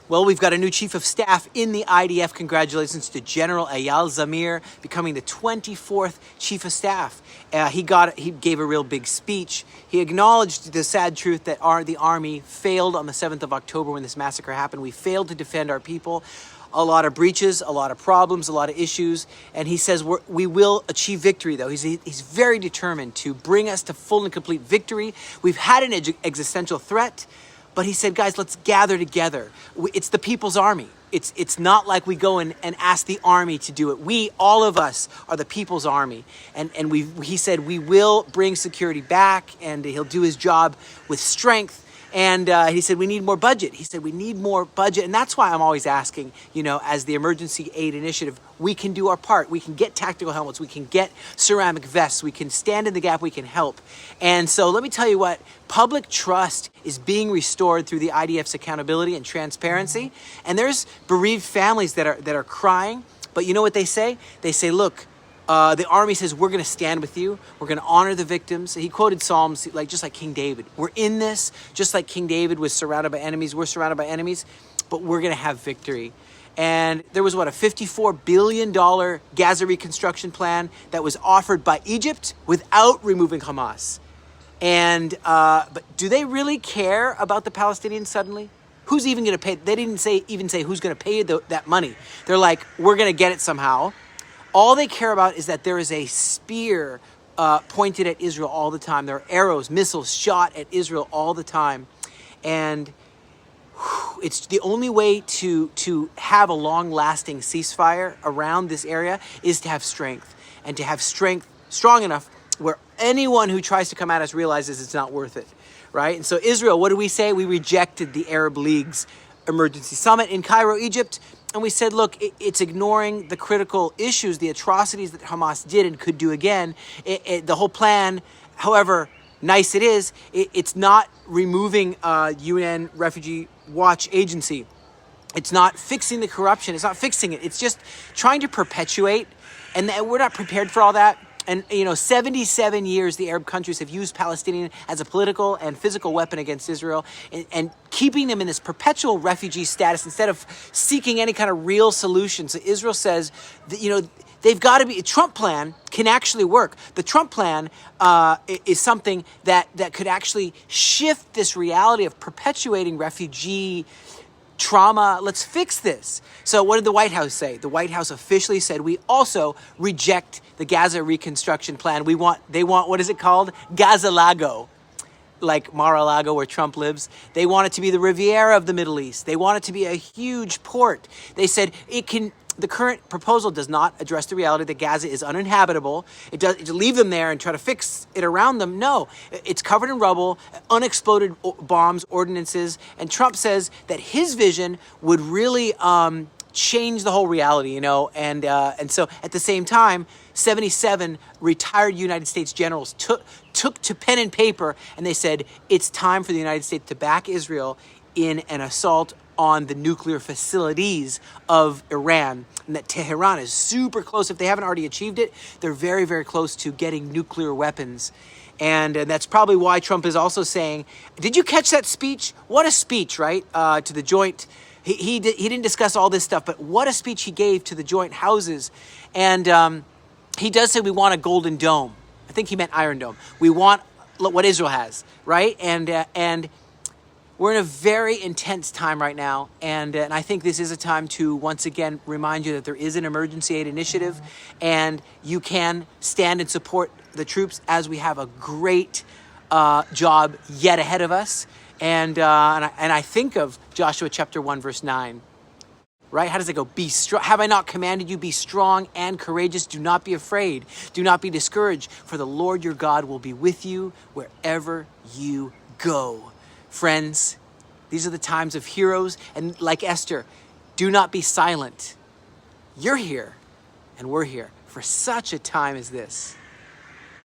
Well, we've got a new chief of staff in the IDF. Congratulations to General Eyal Zamir becoming the 24th chief of staff. He gave a real big speech. He acknowledged the sad truth that the army failed on the 7th of October when this massacre happened. We failed to defend our people. A lot of breaches, a lot of problems, a lot of issues. And he says we will achieve victory, though. He's very determined to bring us to full and complete victory. We've had an existential threat. But he said, guys, let's gather together. It's the people's army. It's not like we go and ask the army to do it. All of us are the people's army. And he said, we will bring security back, and he'll do his job with strength. And he said, we need more budget. He said, we need more budget. And that's why I'm always asking, as the Emergency Aid Initiative, we can do our part. We can get tactical helmets. We can get ceramic vests. We can stand in the gap. We can help. And so let me tell you what, public trust is being restored through the IDF's accountability and transparency. And there's bereaved families that are crying. But you know what they say? They say, look, the army says, we're going to stand with you. We're going to honor the victims. He quoted Psalms just like King David. We're in this, just like King David was surrounded by enemies. We're surrounded by enemies, but we're going to have victory. And there was, a $54 billion Gaza reconstruction plan that was offered by Egypt without removing Hamas. And but do they really care about the Palestinians suddenly? Who's even going to pay? They didn't even say who's going to pay that money. They're like, we're going to get it somehow. All they care about is that there is a spear pointed at Israel all the time. There are arrows, missiles shot at Israel all the time. And it's the only way to have a long-lasting ceasefire around this area is to have strength. And to have strength strong enough where anyone who tries to come at us realizes it's not worth it, right? And so Israel, what do we say? We rejected the Arab League's emergency summit in Cairo, Egypt. And we said, look, it's ignoring the critical issues, the atrocities that Hamas did and could do again. The whole plan, however nice it is, it's not removing UN Refugee Watch Agency. It's not fixing the corruption. It's not fixing it. It's just trying to perpetuate. And we're not prepared for all that. And, 77 years the Arab countries have used Palestinians as a political and physical weapon against Israel and keeping them in this perpetual refugee status instead of seeking any kind of real solution. So Israel says that, they've got to be, a Trump plan can actually work. The Trump plan is something that could actually shift this reality of perpetuating refugee trauma. Let's fix this. So what did the White House say? The White House officially said, we also reject the Gaza reconstruction plan. They want, what is it called? Gaza-Lago, like Mar-a-Lago where Trump lives. They want it to be the Riviera of the Middle East. They want it to be a huge port. They said the current proposal does not address the reality that Gaza is uninhabitable. It does to leave them there and try to fix it around them. No, it's covered in rubble, unexploded bombs, ordinances. And Trump says that his vision would really change the whole reality, And so at the same time, 77 retired United States generals took to pen and paper, and they said it's time for the United States to back Israel in an assault on the nuclear facilities of Iran, and that Tehran is super close. If they haven't already achieved it, they're very, very close to getting nuclear weapons. And that's probably why Trump is also saying, did you catch that speech? What a speech, right? To the joint. He didn't discuss all this stuff, but what a speech he gave to the joint houses. And he does say we want a golden dome. I think he meant Iron Dome. We want what Israel has, right? And we're in a very intense time right now, and I think this is a time to once again remind you that there is an emergency aid initiative, and you can stand and support the troops as we have a great job yet ahead of us. And I think of Joshua chapter 1, verse 9. Right? How does it go? Be strong. Have I not commanded you? Be strong and courageous. Do not be afraid. Do not be discouraged, for the Lord your God will be with you wherever you go. Friends, these are the times of heroes, and like Esther, do not be silent. You're here, and we're here for such a time as this.